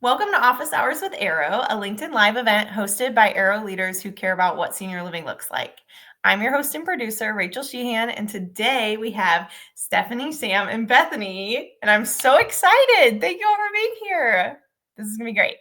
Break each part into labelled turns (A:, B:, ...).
A: Welcome to Office Hours with Arrow, a LinkedIn Live event hosted by Arrow leaders who care about what senior living looks like. I'm your host and producer, Rachel Sheehan, and today we have Stephanie, Sam, and Bethany, and I'm so excited. Thank you all for being here. This is going to be great.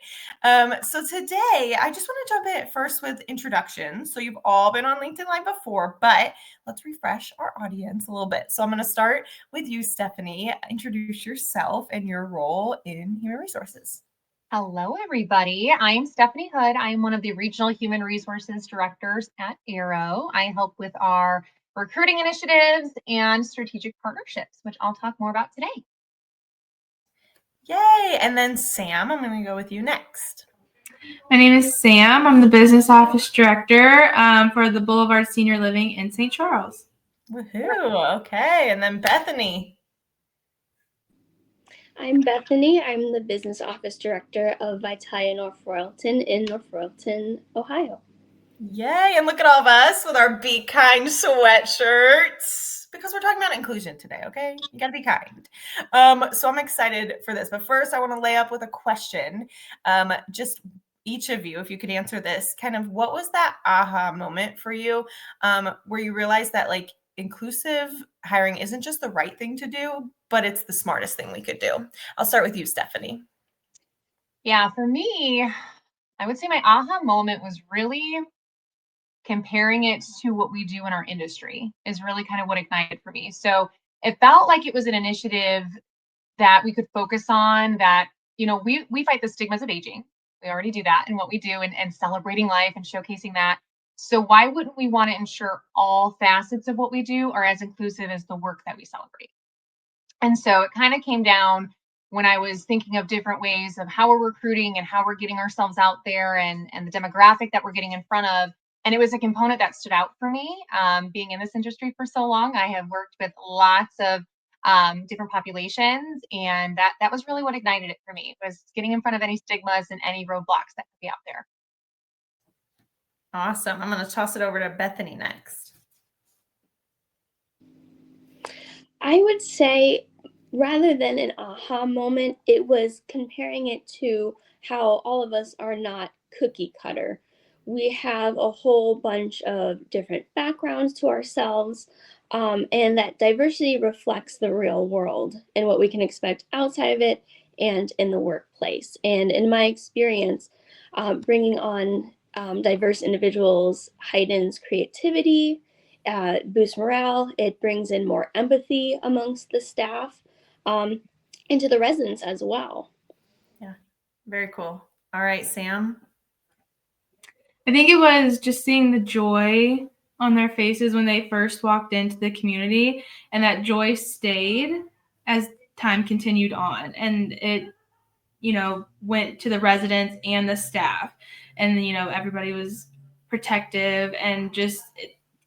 A: So today, I just want to jump in first with introductions. So you've all been on LinkedIn Live before, but let's refresh our audience a little bit. So I'm going to start with you, Stephanie. Introduce yourself and your role in human resources.
B: Hello, everybody. I'm Stephanie Hood. I'm one of the regional human resources directors at Arrow. I help with our recruiting initiatives and strategic partnerships, which I'll talk more about today.
A: Yay! And then Sam, I'm going to go with you next.
C: My name is Sam. I'm the business office director for the Boulevard Senior Living in St. Charles.
A: Woohoo! Okay, and then Bethany.
D: I'm Bethany. I'm the business office director of Vitalia North Royalton in North Royalton, Ohio.
A: Yay! And look at all of us with our Be Kind sweatshirts because we're talking about inclusion today, okay? You gotta be kind. So I'm excited for this. But first, I want to lay up with a question. Just each of you, if you could answer this, kind of what was that aha moment for you where you realized that like inclusive hiring isn't just the right thing to do, but it's the smartest thing we could do? I'll start with you, Stephanie.
B: Yeah, for me, I would say my aha moment was really comparing it to what we do in our industry is really kind of what ignited for me. So it felt like it was an initiative that we could focus on that, we fight the stigmas of aging. We already do that in what we do and celebrating life and showcasing that. So why wouldn't we want to ensure all facets of what we do are as inclusive as the work that we celebrate? And so it kind of came down when I was thinking of different ways of how we're recruiting and how we're getting ourselves out there and the demographic that we're getting in front of. And it was a component that stood out for me. Being in this industry for so long, I have worked with lots of different populations, and that was really what ignited it for me, was getting in front of any stigmas and any roadblocks that could be out there.
A: Awesome. I'm going to toss it over to Bethany next.
D: I would say rather than an aha moment, it was comparing it to how all of us are not cookie cutter. We have a whole bunch of different backgrounds to ourselves, and that diversity reflects the real world and what we can expect outside of it and in the workplace. And in my experience, bringing on diverse individuals heightens creativity, boosts morale. It brings in more empathy amongst the staff, and to the residents as well.
A: Yeah, very cool. All right, Sam.
C: I think it was just seeing the joy on their faces when they first walked into the community, and that joy stayed as time continued on, and it went to the residents and the staff, and everybody was protective and just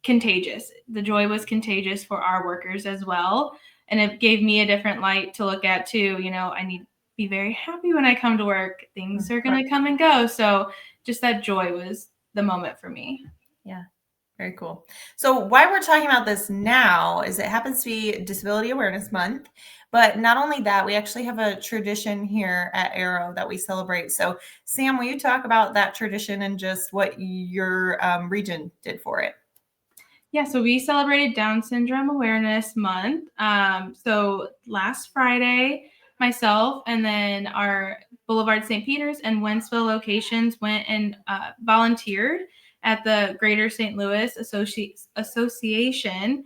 C: contagious. The joy was contagious for our workers as well, and it gave me a different light to look at too. I need to be very happy when I come to work. Things are going to come and go, so just that joy was the moment for me.
A: Yeah, very cool. So why we're talking about this now is it happens to be Disability Awareness Month, but not only that, we actually have a tradition here at Arrow that we celebrate. So Sam, will you talk about that tradition and just what your region did for it?
C: Yeah, so we celebrated Down Syndrome Awareness Month. So last Friday, myself and then our Boulevard St. Peter's and Wentzville locations went and volunteered at the Greater St. Louis Association.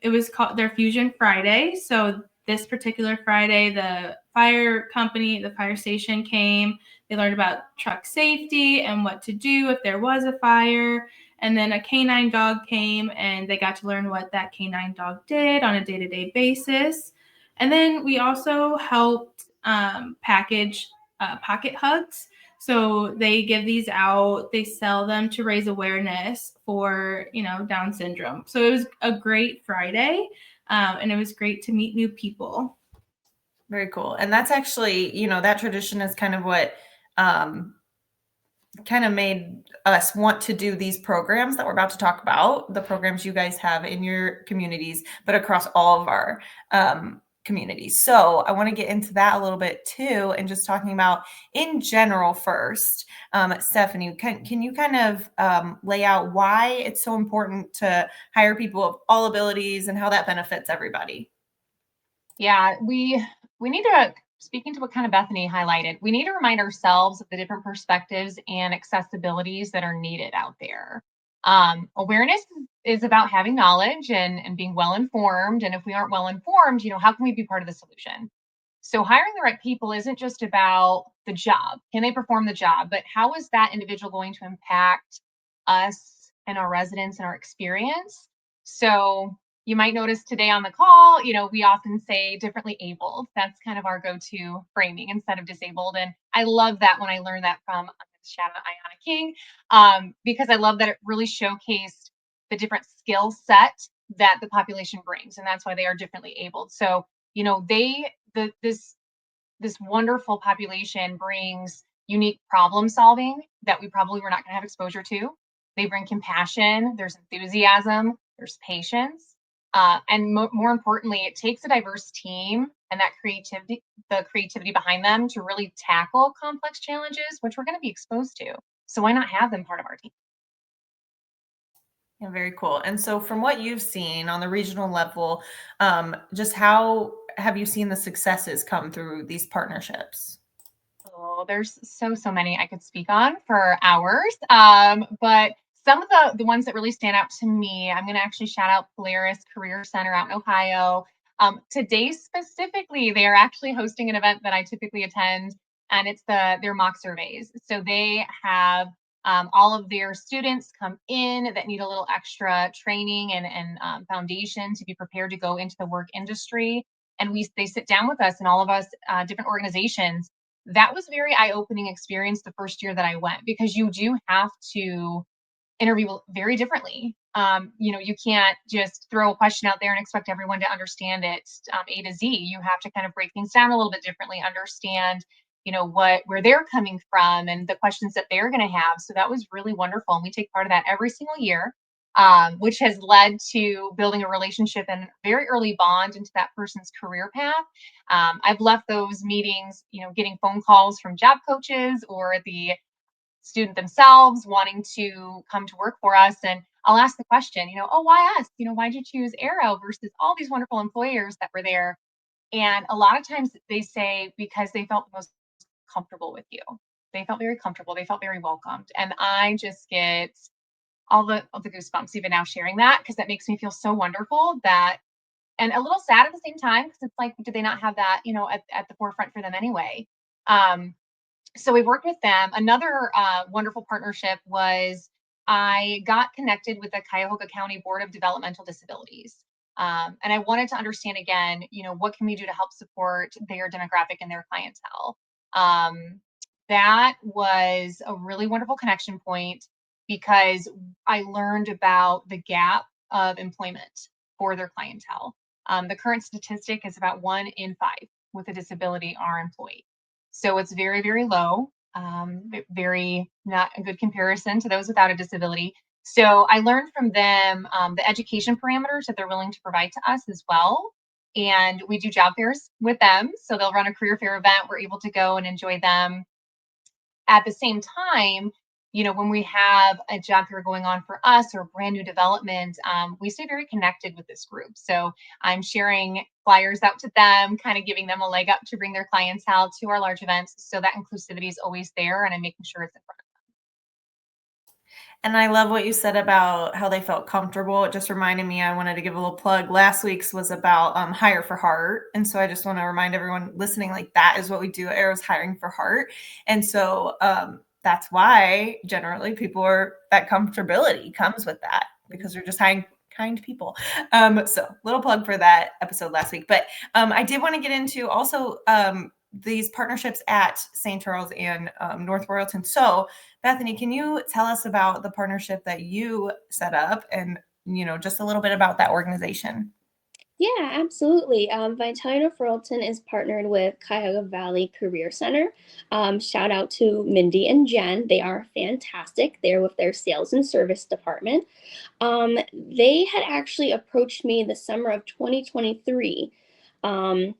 C: It was called their Fusion Friday. So this particular Friday, the fire company, the fire station came. They learned about truck safety and what to do if there was a fire. And then a canine dog came, and they got to learn what that canine dog did on a day-to-day basis. And then we also helped package pocket hugs. So they give these out, they sell them to raise awareness for, Down syndrome. So it was a great Friday, and it was great to meet new people.
A: Very cool. And that's actually, that tradition is kind of what kind of made us want to do these programs that we're about to talk about, the programs you guys have in your communities, but across all of our communities. So I want to get into that a little bit too, and just talking about in general first. Stephanie, can you kind of lay out why it's so important to hire people of all abilities and how that benefits everybody?
B: Yeah, we need to, speaking to what kind of Bethany highlighted, we need to remind ourselves of the different perspectives and accessibilities that are needed out there. Awareness is about having knowledge and being well informed. And if we aren't well informed, how can we be part of the solution? So hiring the right people isn't just about the job. Can they perform the job? But how is that individual going to impact us and our residents and our experience? So you might notice today on the call, we often say differently abled. That's kind of our go-to framing instead of disabled. And I love that when I learned that from shout out Ayana King, because I love that it really showcased the different skill set that the population brings. And that's why they are differently abled. So, this wonderful population brings unique problem solving that we probably were not going to have exposure to. They bring compassion, there's enthusiasm, there's patience, and more importantly, it takes a diverse team and that the creativity behind them to really tackle complex challenges, which we're going to be exposed to. So why not have them part of our team?
A: Yeah, very cool. And so, from what you've seen on the regional level, just how have you seen the successes come through these partnerships?
B: Oh, there's so many I could speak on for hours. But some of the ones that really stand out to me, I'm going to actually shout out Polaris Career Center out in Ohio. Today specifically, they are actually hosting an event that I typically attend, and it's their mock surveys. So they have all of their students come in that need a little extra training and foundation to be prepared to go into the work industry. And they sit down with us and all of us different organizations. That was very eye-opening experience the first year that I went, because you do have to interview very differently. You can't just throw a question out there and expect everyone to understand it A to Z. You have to kind of break things down a little bit differently, understand, where they're coming from and the questions that they're going to have. So that was really wonderful. And we take part of that every single year, which has led to building a relationship and very early bond into that person's career path. I've left those meetings, getting phone calls from job coaches or the student themselves wanting to come to work for us. And I'll ask the question, oh, why us? Why'd you choose Arrow versus all these wonderful employers that were there? And a lot of times they say because they felt the most comfortable with you. They felt very comfortable. They felt very welcomed. And I just get all the goosebumps even now sharing that, because that makes me feel so wonderful, that and a little sad at the same time, because it's like, did they not have that, at the forefront for them anyway? Um, so we worked with them. Another wonderful partnership was I got connected with the Cuyahoga County Board of Developmental Disabilities. And I wanted to understand again, what can we do to help support their demographic and their clientele? That was a really wonderful connection point, because I learned about the gap of employment for their clientele. The current statistic is about 1 in 5 with a disability are employed. So it's very, very low, very not a good comparison to those without a disability. So I learned from them the education parameters that they're willing to provide to us as well. And we do job fairs with them. So they'll run a career fair event. We're able to go and enjoy them. At the same time, when we have a job fair going on for us or brand new development, we stay very connected with this group. So I'm sharing flyers out to them, kind of giving them a leg up to bring their clientele to our large events. So that inclusivity is always there, and I'm making sure it's in front of
A: And I love what you said about how they felt comfortable. It just reminded me, I wanted to give a little plug. Last week's was about hire for heart. And so I just want to remind everyone listening, like, that is what we do at Arrow's Hiring for Heart. And so that's why generally people are, that comfortability comes with that, because they're just kind people. So little plug for that episode last week. But I did want to get into also these partnerships at St. Charles and North Royalton. So Bethany, can you tell us about the partnership that you set up, and just a little bit about that organization?
D: Yeah, absolutely. Vitality North Royalton is partnered with Cuyahoga Valley Career Center. Shout out to Mindy and Jen. They are fantastic. They're with their sales and service department. They had actually approached me the summer of 2023. I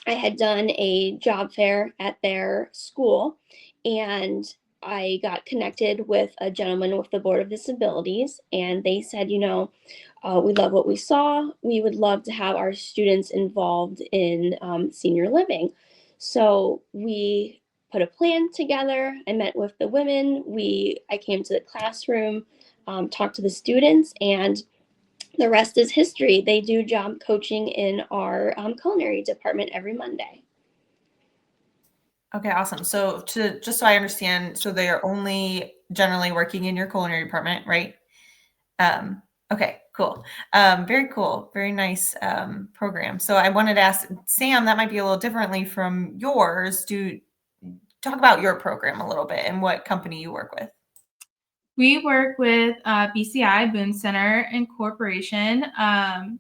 D: had done a job fair at their school, and I got connected with a gentleman with the Board of Disabilities, and they said, we love what we saw. We would love to have our students involved in senior living. So we put a plan together. I met with the women. I came to the classroom, talked to the students, and the rest is history. They do job coaching in our culinary department every Monday.
A: Okay, awesome. So just so I understand, so they are only generally working in your culinary department, right? Okay, cool. Very cool. Very nice program. So I wanted to ask Sam, that might be a little differently from yours. Talk about your program a little bit and what company you work with.
C: We work with BCI, Boone Center Incorporation.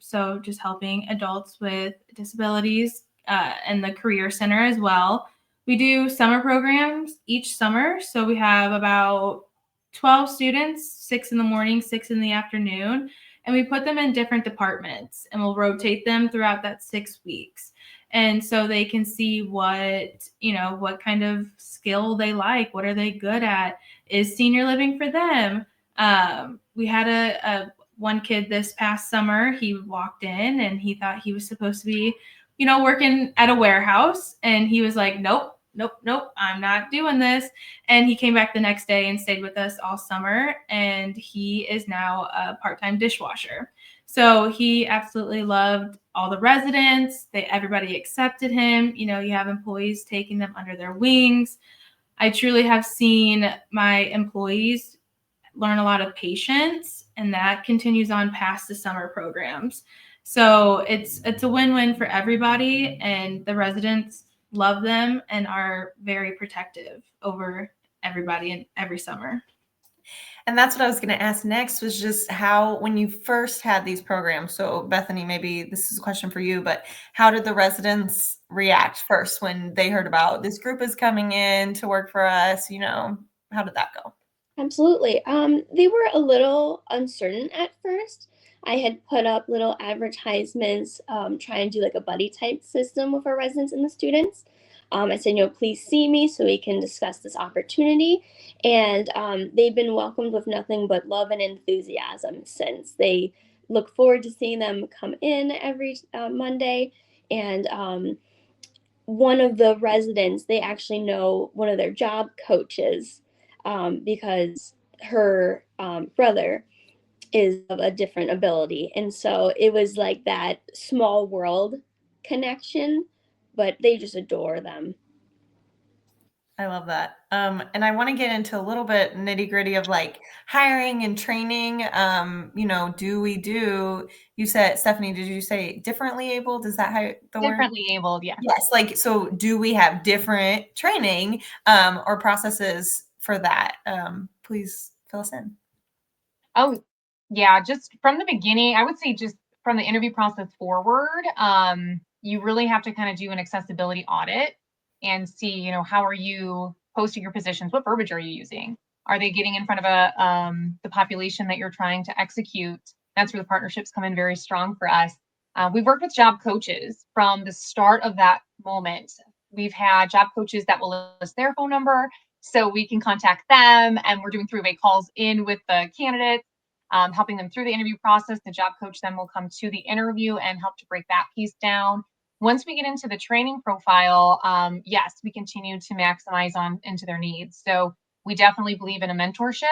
C: So just helping adults with disabilities and the Career Center as well. We do summer programs each summer. So we have about 12 students, 6 in the morning, 6 in the afternoon, and we put them in different departments and we'll rotate them throughout that 6 weeks. And so they can see what kind of skill they like, what are they good at, is senior living for them. We had a one kid this past summer. He walked in and he thought he was supposed to be, working at a warehouse, and he was like, nope, I'm not doing this. And he came back the next day and stayed with us all summer, and he is now a part-time dishwasher. So he absolutely loved all the residents. Everybody accepted him. You have employees taking them under their wings. I truly have seen my employees learn a lot of patience, and that continues on past the summer programs. So it's a win-win for everybody, and the residents love them and are very protective over everybody in every summer.
A: And that's what I was going to ask next, was just how, when you first had these programs, so Bethany, maybe this is a question for you, but how did the residents react first when they heard about this group is coming in to work for us? How did that go?
D: Absolutely. They were a little uncertain at first. I had put up little advertisements, trying to do like a buddy type system with our residents and the students. I said, please see me so we can discuss this opportunity. And they've been welcomed with nothing but love and enthusiasm since. They look forward to seeing them come in every Monday. And one of the residents, they actually know one of their job coaches, because her brother is of a different ability. And so it was like that small world connection, but they just adore them.
A: I love that. And I want to get into a little bit nitty gritty of like hiring and training. You said, Stephanie, did you say differently abled? Is that how the word?
B: Differently abled, yeah.
A: Yes. So do we have different training or processes for that? Please fill us in.
B: Oh, yeah. Just from the beginning, I would say just from the interview process forward, you really have to kind of do an accessibility audit and see, how are you posting your positions? What verbiage are you using? Are they getting in front of the population that you're trying to execute? That's where the partnerships come in very strong for us. We've worked with job coaches from the start of that moment. We've had job coaches that will list their phone number so we can contact them, and we're doing three-way calls in with the candidates, helping them through the interview process. The job coach then will come to the interview and help to break that piece down. Once we get into the training profile, yes, we continue to maximize on into their needs. So we definitely believe in a mentorship,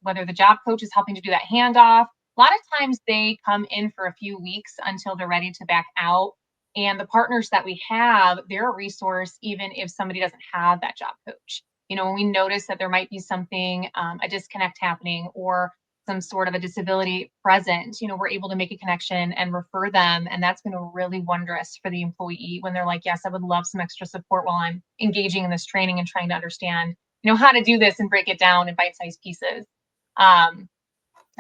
B: whether the job coach is helping to do that handoff. A lot of times they come in for a few weeks until they're ready to back out. And the partners that we have, they're a resource even if somebody doesn't have that job coach. When we notice that there might be something, a disconnect happening or some sort of a disability present, we're able to make a connection and refer them. And that's been really wondrous for the employee when they're like, yes, I would love some extra support while I'm engaging in this training and trying to understand, how to do this and break it down in bite-sized pieces.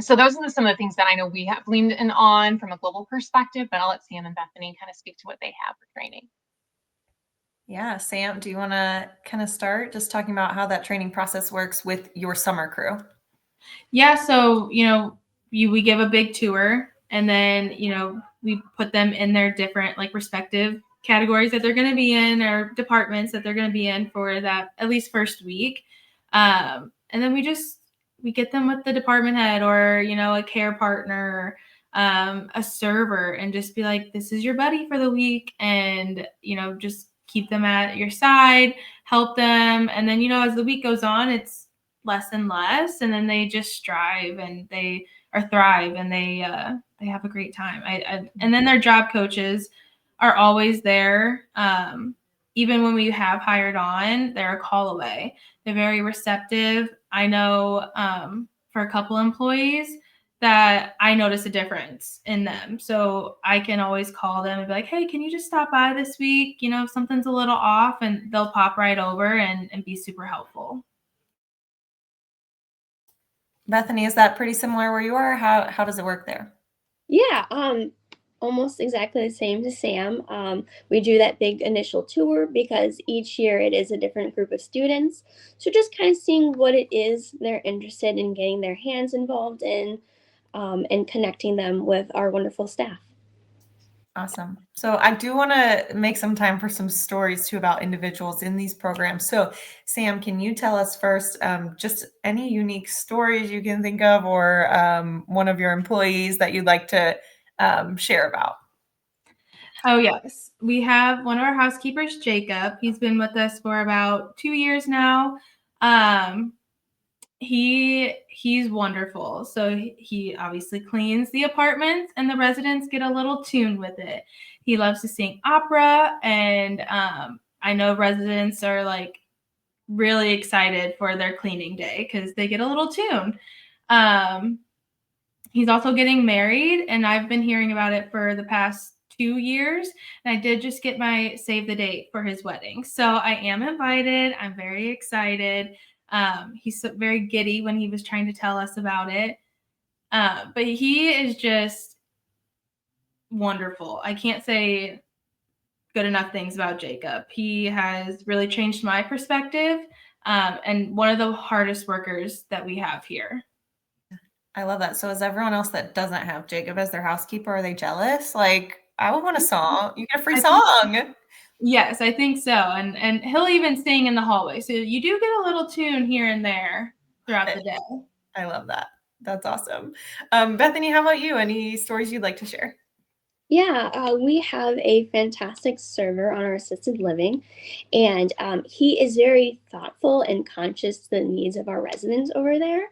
B: So those are some of the things that I know we have leaned in on from a global perspective, but I'll let Sam and Bethany kind of speak to what they have for training.
A: Yeah, Sam, do you want to kind of start just talking about how that training process works with your summer crew?
C: Yeah, so we give a big tour, and then we put them in their different like respective categories that they're going to be in, or departments that they're going to be in for that at least first week. And then we get them with the department head, or, you know, a care partner, a server, and just be like, this is your buddy for the week. And, you know, just keep them at your side, help them. And then, you know, as the week goes on, it's less and less. And then they just strive and they thrive, and they have a great time. And then their job coaches are always there. Even when we have hired on, they're a call away. They're very receptive. I know for a couple employees that I notice a difference in them. So I can always call them and be like, hey, can you just stop by this week? You know, if something's a little off, and they'll pop right over and be super helpful.
A: Bethany, is that pretty similar where you are? How does it work there?
D: Yeah, almost exactly the same to Sam. We do that big initial tour because each year it is a different group of students. So just kind of seeing what it is they're interested in getting their hands involved in, and connecting them with our wonderful staff.
A: Awesome. So I do want to make some time for some stories too about individuals in these programs. So Sam, can you tell us first just any unique stories you can think of, or one of your employees that you'd like to share about?
C: Oh, yes. We have one of our housekeepers, Jacob. He's been with us for about 2 years now. He's wonderful. So he obviously cleans the apartments, and the residents get a little tune with it. He loves to sing opera, and I know residents are like really excited for their cleaning day because they get a little tune. He's also getting married, and I've been hearing about it for the past 2 years. And I did just get my save the date for his wedding. So I am invited. I'm very excited. He's very giddy when he was trying to tell us about it. But he is just wonderful. I can't say good enough things about Jacob. He has really changed my perspective, and one of the hardest workers that we have here.
A: I love that. So is everyone else that doesn't have Jacob as their housekeeper, are they jealous? Like, I would want a song. You get a free song.
C: Yes, I think so. And he'll even sing in the hallway. So you do get a little tune here and there throughout the day.
A: I love that. That's awesome. Bethany, how about you? Any stories you'd like to share?
D: Yeah, we have a fantastic server on our assisted living, and he is very thoughtful and conscious to the needs of our residents over there.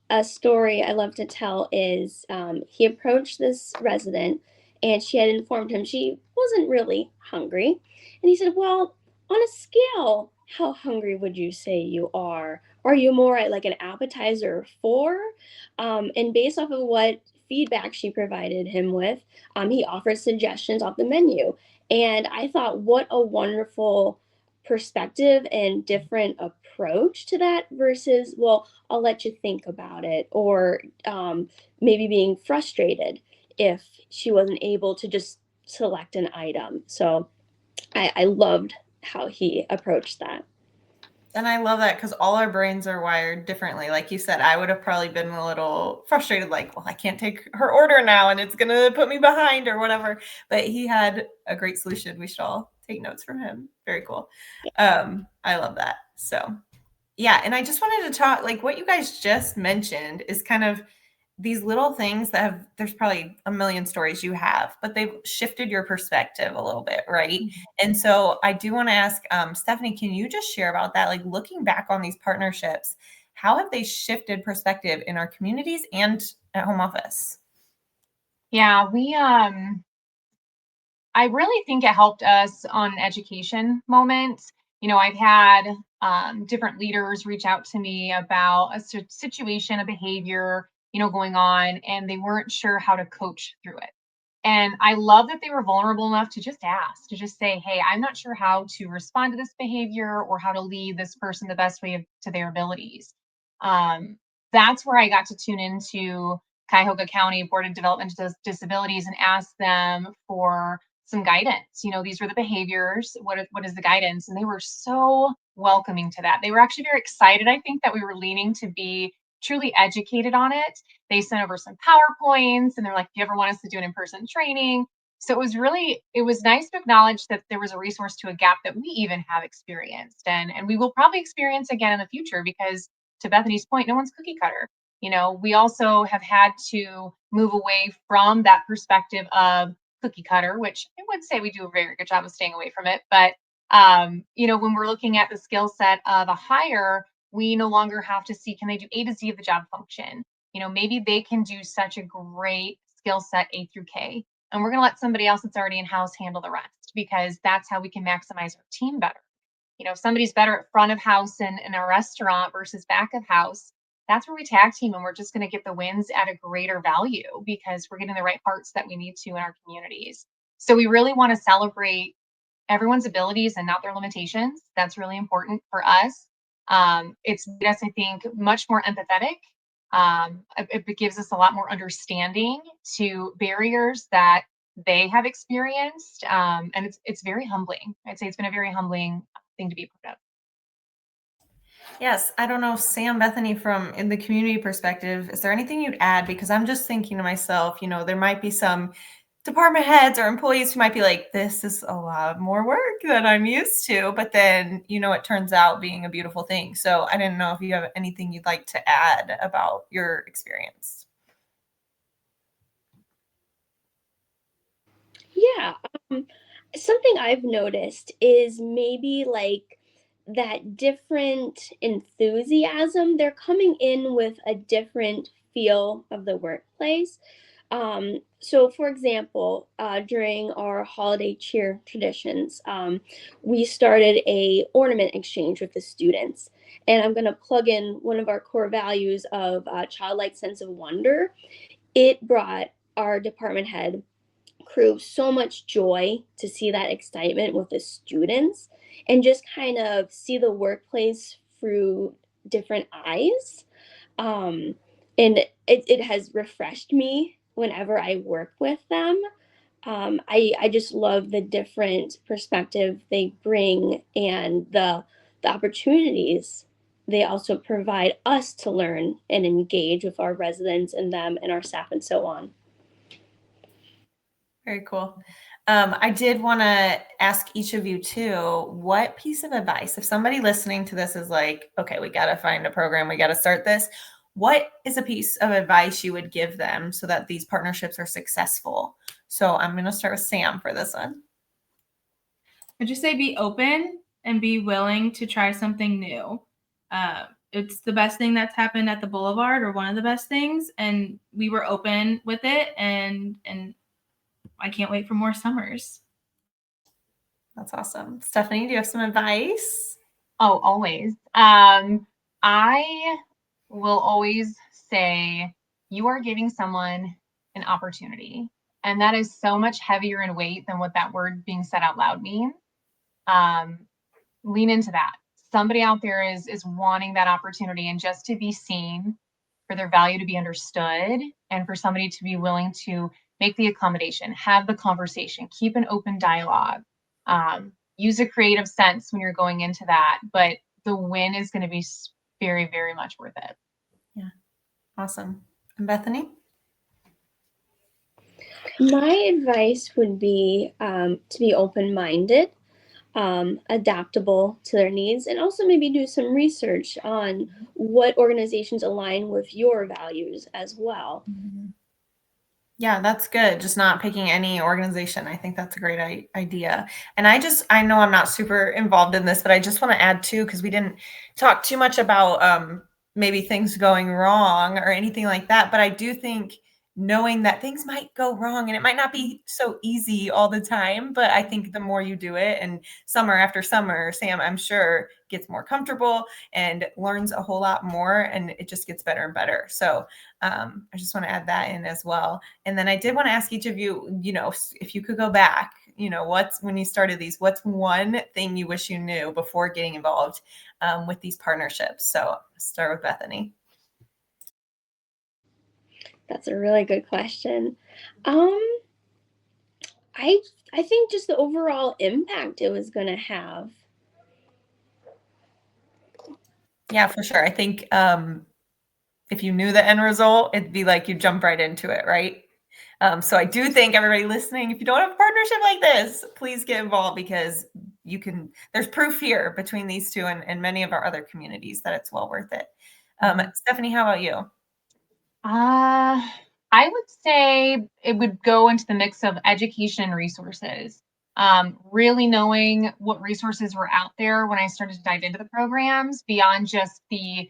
D: A story I love to tell is he approached this resident, and she had informed him she wasn't really hungry. And he said, well, on a scale, how hungry would you say you are? Are you more at like an appetizer of 4? And based off of what feedback she provided him with, he offered suggestions off the menu. And I thought, what a wonderful perspective and different approach to that versus, well, I'll let you think about it, or maybe being frustrated if she wasn't able to just select an item. So I loved how he approached that.
A: And I love that because all our brains are wired differently. Like you said, I would have probably been a little frustrated, like, well, I can't take her order now and it's going to put me behind or whatever. But he had a great solution. We should all take notes from him. Very cool. I love that. So, yeah. And I just wanted to talk, like what you guys just mentioned is kind of these little things that have, there's probably a million stories you have, but they've shifted your perspective a little bit, right? And so I do want to ask, Stephanie, can you just share about that? Like looking back on these partnerships, how have they shifted perspective in our communities and at home office?
B: Yeah, I really think it helped us on an education moment. You know, I've had different leaders reach out to me about a situation, a behavior, you know, going on, and they weren't sure how to coach through it. And I love that they were vulnerable enough to just ask, to just say, hey, I'm not sure how to respond to this behavior or how to lead this person the best way to their abilities. That's where I got to tune into Cuyahoga County Board of Developmental Disabilities and ask them for some guidance. You know, these were the behaviors. What is the guidance? And they were so welcoming to that. They were actually very excited, I think, that we were leaning to be truly educated on it. They sent over some PowerPoints and they're like, if you ever want us to do an in-person training. So it was nice to acknowledge that there was a resource to a gap that we even have experienced. And we will probably experience again in the future because, to Bethany's point, no one's cookie cutter. We also have had to move away from that perspective of cookie cutter, which I would say we do a very good job of staying away from it. But, when we're looking at the skill set of a hire, we no longer have to see, can they do A to Z of the job function? Maybe they can do such a great skill set A through K, and we're going to let somebody else that's already in house handle the rest, because that's how we can maximize our team better. If somebody's better at front of house in a restaurant versus back of house, that's where we tag team, and we're just going to get the wins at a greater value because we're getting the right parts that we need to in our communities. So we really want to celebrate everyone's abilities and not their limitations. That's really important for us. It's made us, I think, much more empathetic. It gives us a lot more understanding to barriers that they have experienced. And it's very humbling. I'd say it's been a very humbling thing to be part of.
A: Yes, I don't know, Sam, Bethany, from in the community perspective, is there anything you'd add? Because I'm just thinking to myself, there might be some department heads or employees who might be like, this is a lot more work than I'm used to, but then, it turns out being a beautiful thing. So I didn't know if you have anything you'd like to add about your experience.
D: Yeah. Something I've noticed is maybe like that different enthusiasm. They're coming in with a different feel of the workplace. So, for example, during our holiday cheer traditions, we started a ornament exchange with the students, and I'm going to plug in one of our core values of childlike sense of wonder. It brought our department head crew so much joy to see that excitement with the students and just kind of see the workplace through different eyes. Um, and it has refreshed me whenever I work with them. I just love the different perspective they bring and the opportunities they also provide us to learn and engage with our residents and them and our staff and so on.
A: Very cool. I did want to ask each of you too, what piece of advice, if somebody listening to this is like, okay, we got to find a program, we got to start this, what is a piece of advice you would give them so that these partnerships are successful? So I'm going to start with Sam for this one.
C: I'd just say be open and be willing to try something new. It's the best thing that's happened at the Boulevard, or one of the best things, and we were open with it, and I can't wait for more summers.
A: That's awesome. Stephanie, do you have some advice?
B: Oh, always. I will always say you are giving someone an opportunity, and that is so much heavier in weight than what that word being said out loud means. Lean into that. Somebody out there is wanting that opportunity, and just to be seen, for their value to be understood, and for somebody to be willing to make the accommodation, have the conversation, keep an open dialogue, use a creative sense when you're going into that. But the win is going to be very, very much worth it.
A: Yeah. Awesome. And Bethany?
D: My advice would be to be open-minded, adaptable to their needs, and also maybe do some research on what organizations align with your values as well.
A: Mm-hmm. Yeah, that's good. Just not picking any organization. I think that's a great idea. And I know I'm not super involved in this, but I just want to add too, because we didn't talk too much about maybe things going wrong or anything like that. But I do think knowing that things might go wrong and it might not be so easy all the time, but I think the more you do it, and summer after summer, Sam, I'm sure, gets more comfortable and learns a whole lot more, and it just gets better and better. So I just want to add that in as well. And then I did want to ask each of you, if you could go back, when you started these, what's one thing you wish you knew before getting involved with these partnerships? So let's start with Bethany.
D: That's a really good question. I think just the overall impact it was going to have.
A: Yeah, for sure. I think, if you knew the end result, it'd be like you jump right into it, right? So I do think everybody listening, if you don't have a partnership like this, please get involved, because there's proof here between these two and many of our other communities that it's well worth it. Stephanie, how about you?
B: I would say it would go into the mix of education and resources. Really knowing what resources were out there when I started to dive into the programs, beyond just the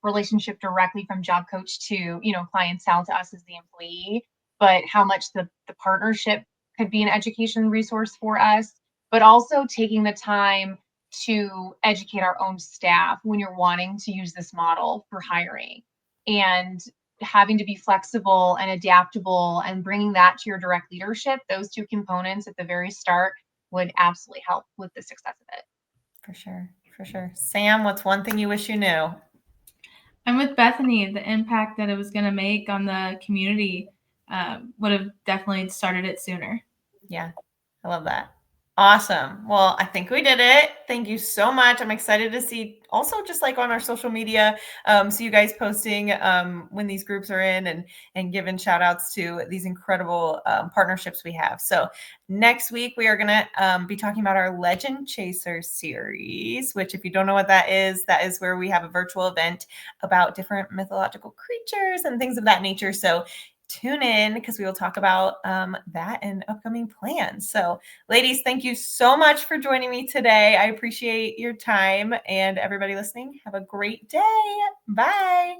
B: relationship directly from job coach to, clientele to us as the employee, but how much the partnership could be an education resource for us, but also taking the time to educate our own staff when you're wanting to use this model for hiring, and having to be flexible and adaptable and bringing that to your direct leadership. Those two components at the very start would absolutely help with the success of it.
A: For sure. For sure. Sam, what's one thing you wish you knew?
C: I'm with Bethany. The impact that it was going to make on the community would have definitely started it sooner.
A: Yeah, I love that. Awesome. Well, I think we did it. Thank you so much. I'm excited to see also just like on our social media, see you guys posting when these groups are in, and giving shout outs to these incredible partnerships we have. So next week we are going to be talking about our Legend Chaser series, which if you don't know what that is where we have a virtual event about different mythological creatures and things of that nature. So tune in, because we will talk about that and upcoming plans. So ladies, thank you so much for joining me today. I appreciate your time, and everybody listening, have a great day. Bye.